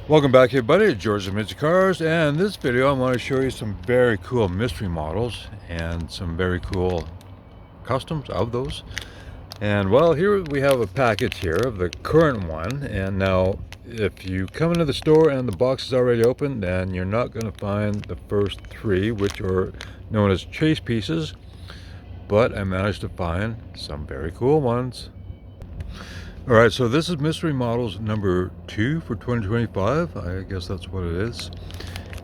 Welcome back everybody to George's Midget Cars, and in this video I want to show you some very cool mystery models and some very cool customs of those. And well, here we have a package here of the current one, and now if you come into the store and the box is already open, then you're not going to find the first three, which are known as chase pieces, but I managed to find some very cool ones. Alright, so this is Mystery Models number 2 for 2025. I guess that's what it is.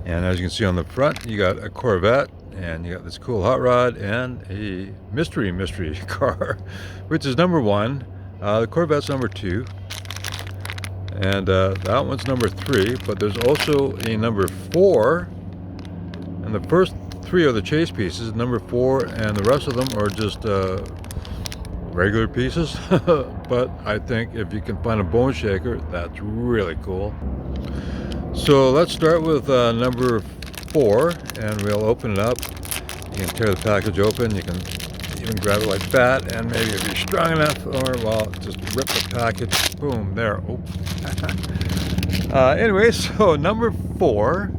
And as you can see on the front, you got a Corvette, and you got this cool hot rod, and a mystery car, which is number 1. The Corvette's number 2. And that one's number 3, but there's also a number 4. And the first 3 are the chase pieces, number 4, and the rest of them are just regular pieces. But I think if you can find a bone shaker, that's really cool. So let's start with number 4, and we'll open it up. You can tear the package open, you can even grab it like that, and maybe if you're strong enough, or well, just rip the package, boom, there. Anyway, so number 4,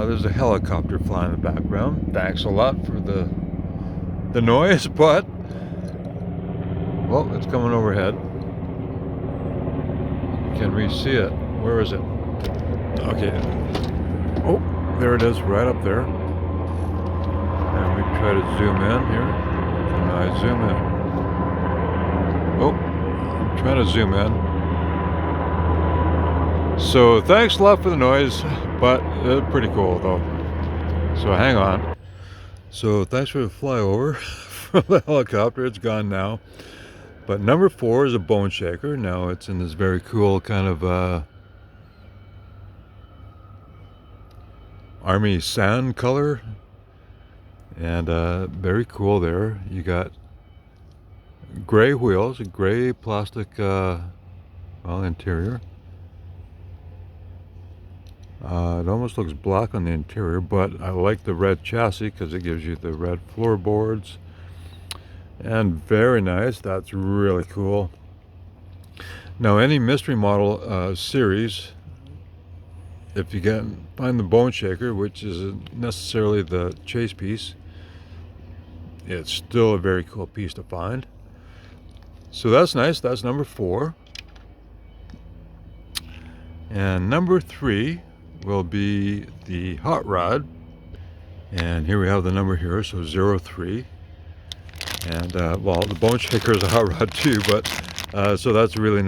there's a helicopter flying in the background. Thanks a lot for the noise, but well, it's coming overhead. Can we see it? Where is it? Okay. Oh, there it is, right up there. And we try to zoom in here. Can I zoom in? Oh, I'm trying to zoom in. So thanks a lot for the noise, but pretty cool though. So hang on. So thanks for the flyover from the helicopter. It's gone now. But number 4 is a bone shaker. Now it's in this very cool kind of army sand color, and very cool there. You got gray wheels, a gray plastic interior. It almost looks black on the interior, but I like the red chassis because it gives you the red floorboards. And very nice. That's really cool. Now, any mystery model series, if you can find the bone shaker, which isn't necessarily the chase piece, it's still a very cool piece to find. So that's nice. That's number 4. And number 3 will be the hot rod. And here we have the number here, so 03. And well, the bone shaker is a hot rod too, but so that's really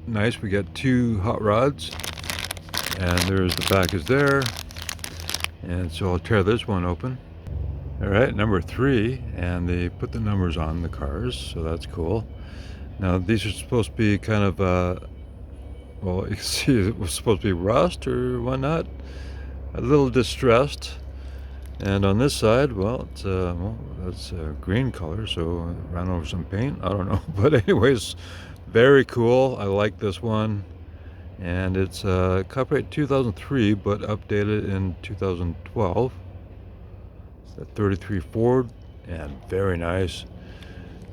nice. We get 2 hot rods, and there's the package there. And so I'll tear this one open. All right, number 3, and they put the numbers on the cars, so that's cool. Now these are supposed to be kind of well, you can see it was supposed to be rust or whatnot, a little distressed. And on this side, well, it's that's green color, so I ran over some paint. I don't know, but anyways, very cool. I like this one, and it's copyright 2003, but updated in 2012. It's a 33 Ford, and very nice.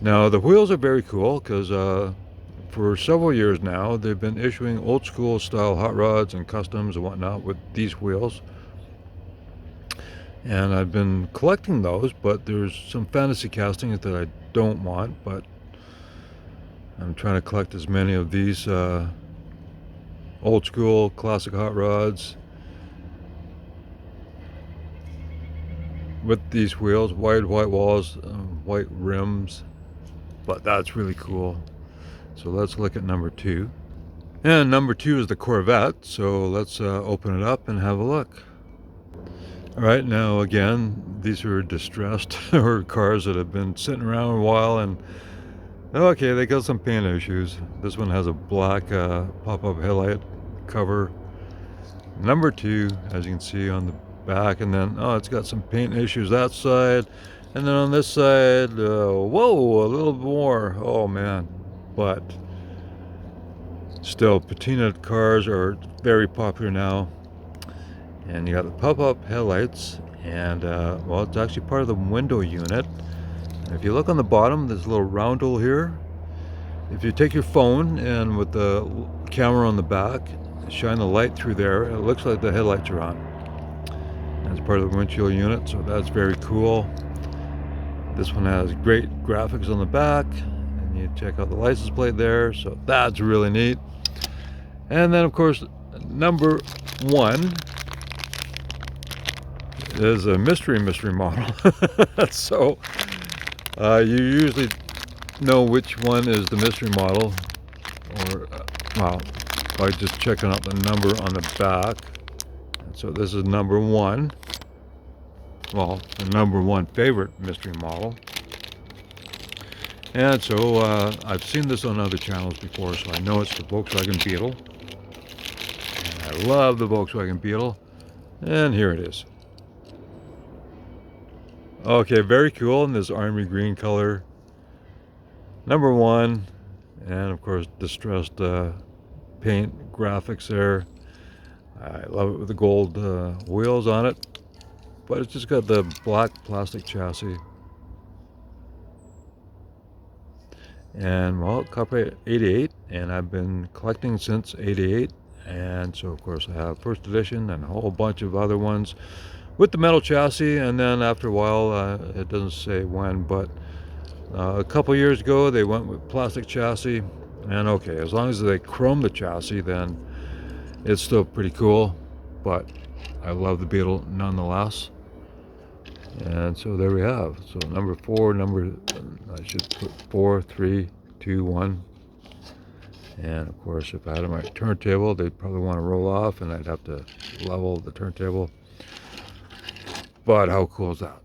Now the wheels are very cool because for several years now they've been issuing old school style hot rods and customs and whatnot with these wheels. And I've been collecting those, but there's some fantasy castings that I don't want, but I'm trying to collect as many of these old school classic hot rods with these wheels, white walls, white rims, but that's really cool. So let's look at number 2. And number 2 is the Corvette, so let's open it up and have a look. All right, now again, these are distressed or cars that have been sitting around a while, and okay, they got some paint issues. This one has a black pop-up headlight cover. Number 2, as you can see on the back, and then it's got some paint issues that side, and then on this side, whoa, a little more. Oh man, but still, patina cars are very popular now. And you got the pop-up headlights, and well, it's actually part of the window unit. And if you look on the bottom, there's a little roundel here. If you take your phone and with the camera on the back, shine the light through there. It looks like the headlights are on. That's part of the windshield unit, so that's very cool. This one has great graphics on the back, and you check out the license plate there, so that's really neat. And then of course, number 1 is a mystery model. So you usually know which one is the mystery model, or well, by just checking out the number on the back. So this is number 1. Well, the number 1 favorite mystery model. And so I've seen this on other channels before, so I know it's the Volkswagen Beetle. And I love the Volkswagen Beetle. And here it is. Okay, very cool in this army green color. Number 1. And of course, distressed paint graphics there. I love it with the gold wheels on it. But it's just got the black plastic chassis. And well, copyright 88, and I've been collecting since 88. And so of course I have first edition and a whole bunch of other ones with the metal chassis. And then after a while, it doesn't say when, but a couple years ago they went with plastic chassis. And okay, as long as they chrome the chassis, then it's still pretty cool. But I love the Beetle nonetheless. And so there we have. So number 4, I should put 4, 3, 2, 1. And of course, if I had my turntable, they'd probably want to roll off, and I'd have to level the turntable. But how cool is that?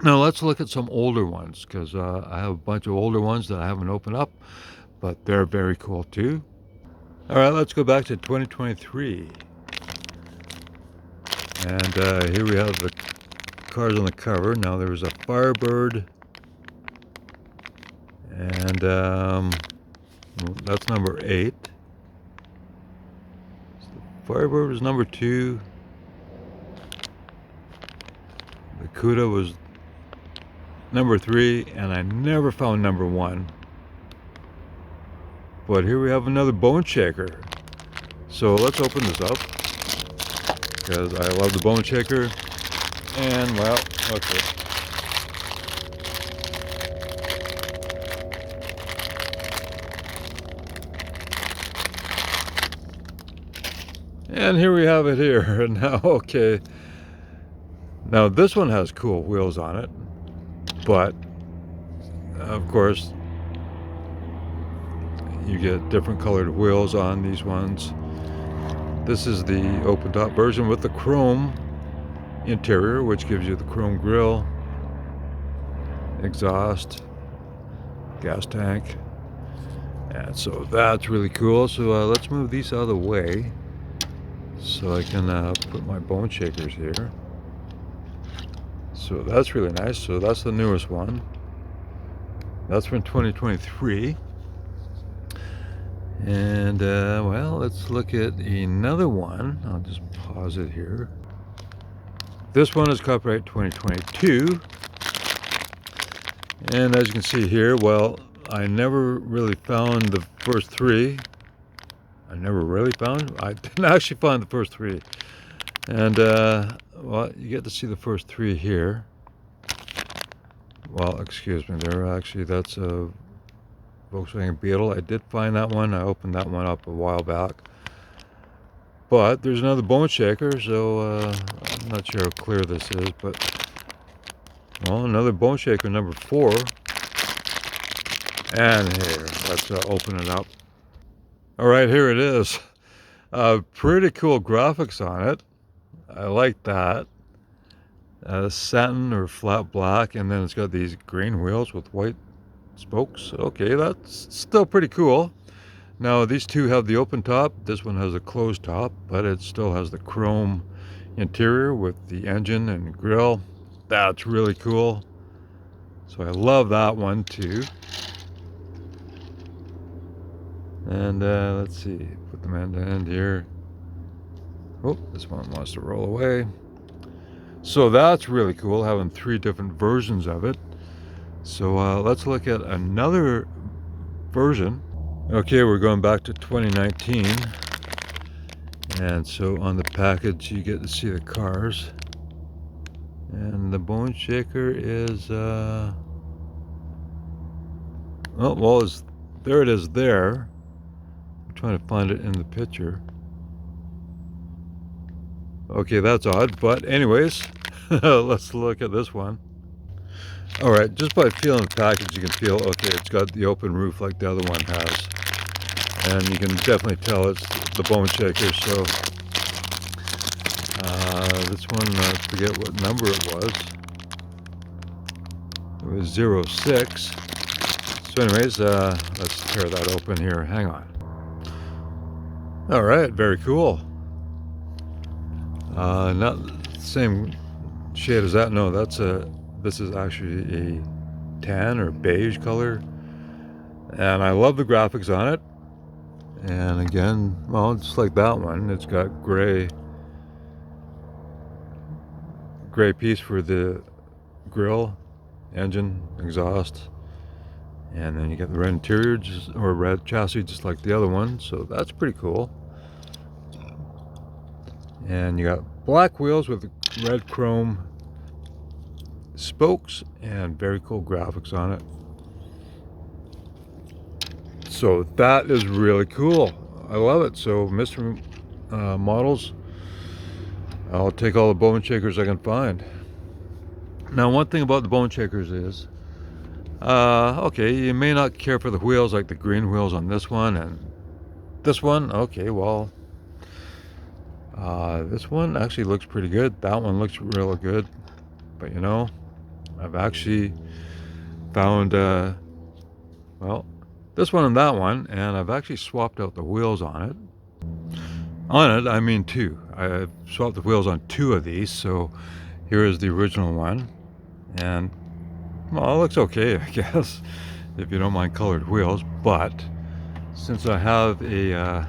Now let's look at some older ones, because I have a bunch of older ones that I haven't opened up, but they're very cool too. All right, let's go back to 2023. And here we have the cars on the cover. Now there was a Firebird, and that's number 8. So the Firebird was number 2. The Cuda was number 3, and I never found number 1. But here we have another Bone Shaker. So let's open this up, because I love the Bone Shaker. And well, okay. And here we have it here. Now, okay. Now this one has cool wheels on it, but of course you get different colored wheels on these ones. This is the open top version with the chrome interior, which gives you the chrome grille, exhaust, gas tank, and so that's really cool. So let's move these out of the way so I can put my Bone Shakers here. So that's really nice. So that's the newest one. That's from 2023. And well, let's look at another one. I'll just pause it here. This one is copyright 2022. And as you can see here, well, I never really found the first 3. I didn't actually find the first 3. And well, you get to see the first 3 here. Well, excuse me, that's a Volkswagen Beetle. I did find that one. I opened that one up a while back. But there's another Bone Shaker, so I'm not sure how clear this is, but well, another Bone Shaker, number 4. And here, let's open it up. All right, here it is. Pretty cool graphics on it. I like that. Satin or flat black, and then it's got these green wheels with white spokes. Okay, that's still pretty cool. Now these two have the open top. This one has a closed top, but it still has the chrome interior with the engine and grille. That's really cool. So I love that one too. And let's see, put them end to end here. Oh, this one wants to roll away. So that's really cool, having 3 different versions of it. So let's look at another version. Okay, we're going back to 2019, and so on the package you get to see the cars, and the Bone Shaker is oh well, there it is there. I'm trying to find it in the picture. Okay, that's odd, but anyways, let's look at this one. Alright, just by feeling the package you can feel, okay, it's got the open roof like the other one has. And you can definitely tell it's the Bone Shaker, so this one, I forget what number it was. It was 06. So anyways, let's tear that open here. Hang on. Alright, very cool. Not the same shade as that. No, this is actually a tan or beige color. And I love the graphics on it. And again, well, just like that one, it's got gray piece for the grill, engine, exhaust, and then you get the red interior, or red chassis, just like the other one. So that's pretty cool. And you got black wheels with red chrome spokes and very cool graphics on it. So that is really cool. I love it. So mystery models, I'll take all the Bone Shakers I can find. Now, one thing about the Bone Shakers is, okay, you may not care for the wheels, like the green wheels on this one and this one. Okay, well, this one actually looks pretty good. That one looks real good. But you know, I've actually found, well, this one and that one, and I've actually swapped out the wheels on it. On it, I mean two. I swapped the wheels on two of these, so here is the original one. And, well, it looks okay, I guess, if you don't mind colored wheels. But since I have a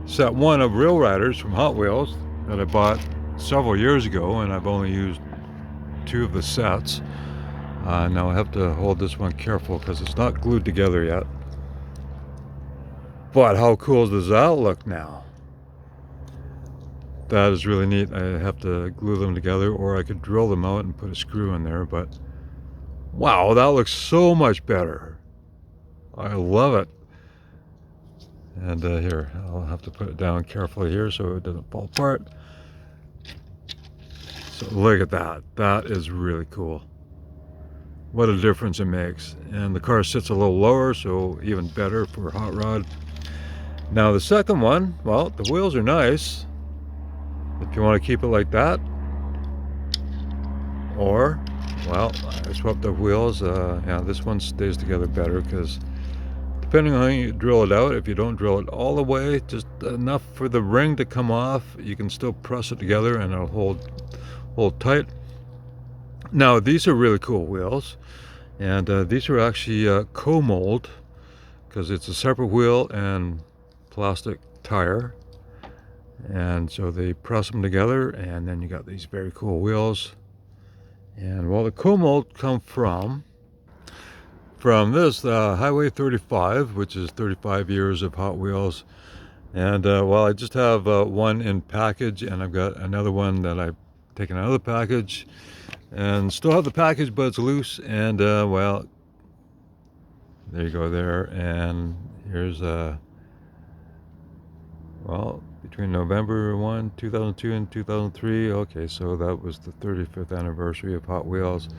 set one of Real Riders from Hot Wheels that I bought several years ago, and I've only used two of the sets, now I have to hold this one careful because it's not glued together yet. But how cool does that look now? That is really neat. I have to glue them together, or I could drill them out and put a screw in there, but wow, that looks so much better. I love it. And here, I'll have to put it down carefully here so it doesn't fall apart. So look at that. That is really cool. What a difference it makes. And the car sits a little lower, so even better for hot rod. Now the second one, well, the wheels are nice if you want to keep it like that. Or, well, I swapped the wheels. Yeah, this one stays together better because depending on how you drill it out, if you don't drill it all the way, just enough for the ring to come off, you can still press it together and it'll hold tight. Now these are really cool wheels, and these are actually co-mold because it's a separate wheel and plastic tire, and so they press them together, and then you got these very cool wheels. And well, the co-mold come from this Highway 35, which is 35 years of Hot Wheels. And well, I just have one in package, and I've got another one that I've taken out of the package and still have the package, but it's loose. And well, there you go there. And here's well, between November 1, 2002 and 2003. Okay, so that was the 35th anniversary of Hot Wheels.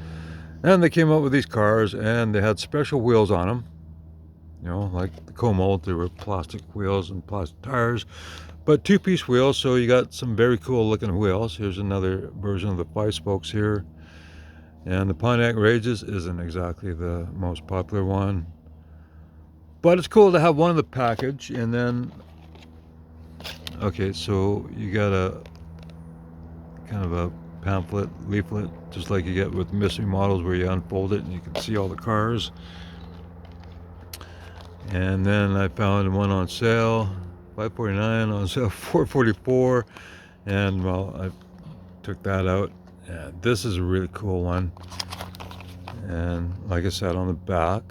And they came up with these cars, and they had special wheels on them. You know, like the co-mold, they were plastic wheels and plastic tires, but two-piece wheels, so you got some very cool looking wheels. Here's another version of the 5 spokes here. And the Pontiac Rages isn't exactly the most popular one, but it's cool to have one in the package. And then, okay, so you got a kind of a pamphlet, leaflet, just like you get with mystery models, where you unfold it and you can see all the cars. And then I found one on sale, $5.49, on sale $4.44, and well, I took that out. And this is a really cool one, and like I said, on the back,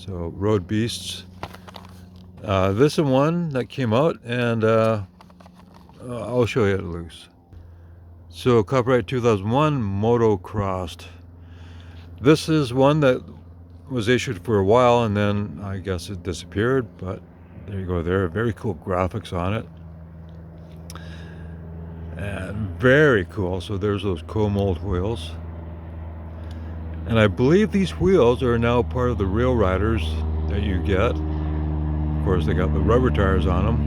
So Road Beasts. This is one that came out, and I'll show you it loose. So copyright 2001, Motocrossed. This is one that was issued for a while, and then I guess it disappeared, but there you go there. Very cool graphics on it. And very cool. So there's those co-mold wheels. And I believe these wheels are now part of the Rail Riders that you get. Of course, they got the rubber tires on them.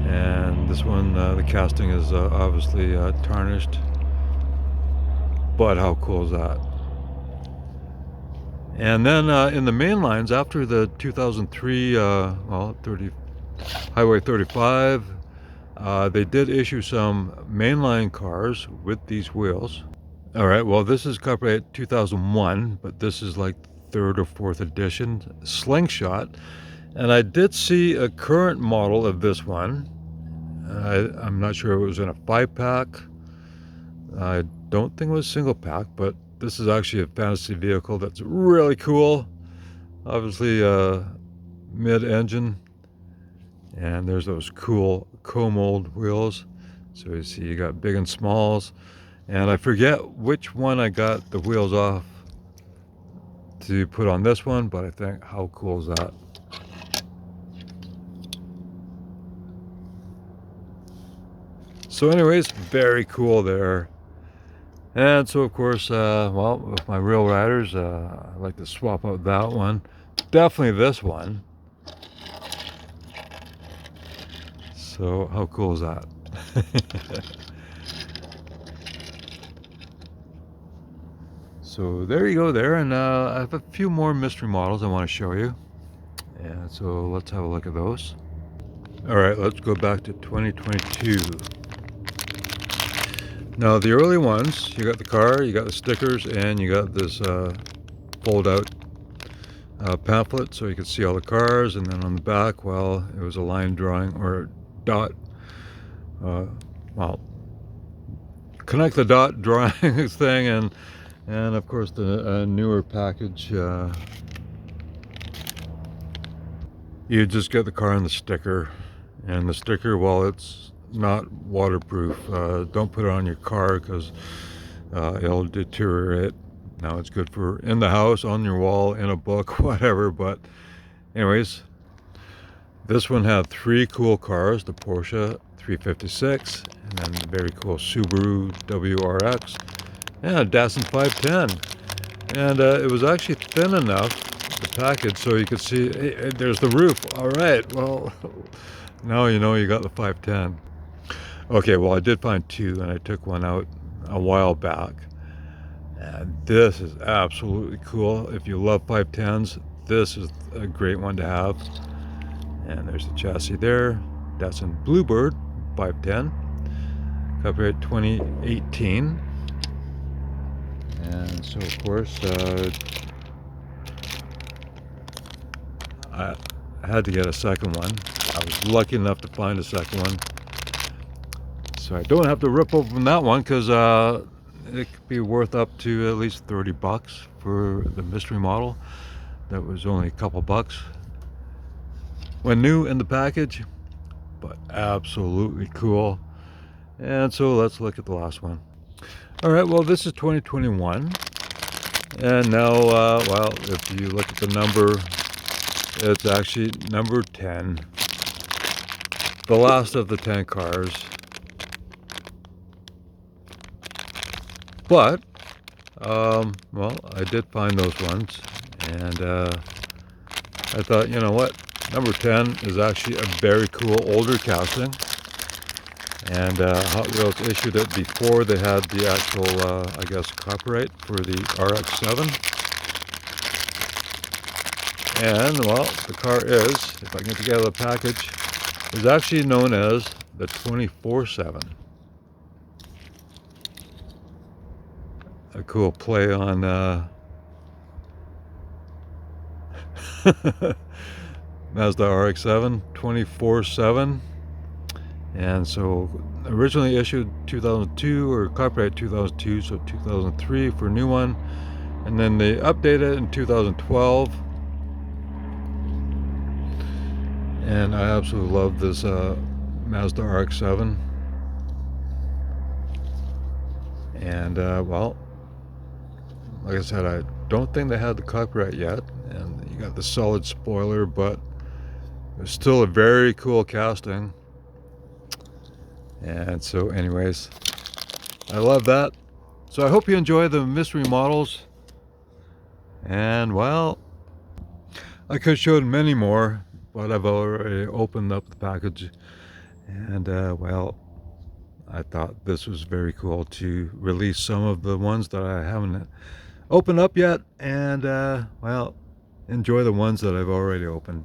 And this one, the casting is obviously tarnished. But how cool is that? And then in the main lines, after the 2003, Highway 35, they did issue some mainline cars with these wheels. All right, well, this is copyright 2001, but this is like third or fourth edition, Slingshot. And I did see a current model of this one. I'm not sure if it was in a 5-pack. I don't think it was single pack, but this is actually a fantasy vehicle that's really cool. Obviously, mid-engine. And there's those cool co-mold wheels. So you see you got big and smalls. And I forget which one I got the wheels off to put on this one, but I think, how cool is that? So anyways, very cool there. And so of course, well, with my Rail Riders, I like to swap out that one. Definitely this one. So how cool is that? So there you go there, and I have a few more mystery models I want to show you. And so let's have a look at those. All right, let's go back to 2022. Now the early ones, you got the car, you got the stickers, and you got this fold out pamphlet so you could see all the cars. And then on the back, well, it was a line drawing or a dot, well, connect the dot drawing thing, and of course the newer package, you just get the car and the sticker. And the sticker, well, it's not waterproof. Don't put it on your car because it'll deteriorate. Now it's good for in the house, on your wall, in a book, whatever. But anyways, this one had 3 cool cars: the Porsche 356, and then the very cool Subaru WRX, and a Datsun 510. And it was actually thin enough, the package, so you could see, hey, there's the roof. All right, well, now you know you got the 510. Okay, well, I did find 2, and I took one out a while back. And this is absolutely cool. If you love 510s, this is a great one to have. And there's the chassis there. Datsun Bluebird 510. Copyright 2018. And so, of course, I had to get a second one. I was lucky enough to find a second one. So I don't have to rip open that one because it could be worth up to at least $30 for the mystery model. That was only a couple bucks when new in the package, but absolutely cool. And so let's look at the last one. All right, well, this is 2021. And now, well, if you look at the number, it's actually number 10. The last of the 10 cars. But, well, I did find those ones. And I thought, you know what? Number 10 is actually a very cool older casting. And Hot Wheels issued it before they had the actual, I guess, copyright for the RX-7. And, well, the car is, if I can get together the package, is actually known as the 24/7. A cool play on Mazda RX-7, 24/7. And so originally issued 2002, or copyright 2002, so 2003 for a new one. And then they updated it in 2012 And I absolutely love this Mazda RX-7. And well, like I said, I don't think they had the copyright yet, and you got the solid spoiler, but it's still a very cool casting. And so anyways, I love that. So I hope you enjoy the mystery models. And well, I could have showed many more, but I've already opened up the package. And well, I thought this was very cool to release some of the ones that I haven't opened up yet. And well, enjoy the ones that I've already opened.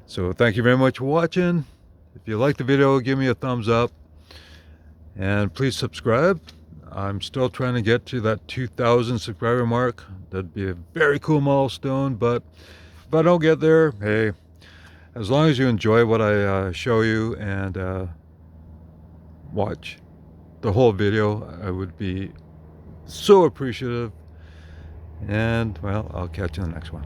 So thank you very much for watching. If you liked the video, give me a thumbs up. And please subscribe. I'm still trying to get to that 2,000 subscriber mark. That'd be a very cool milestone, but if I don't get there, hey, as long as you enjoy what I show you and watch the whole video, I would be so appreciative. And well, I'll catch you in the next one.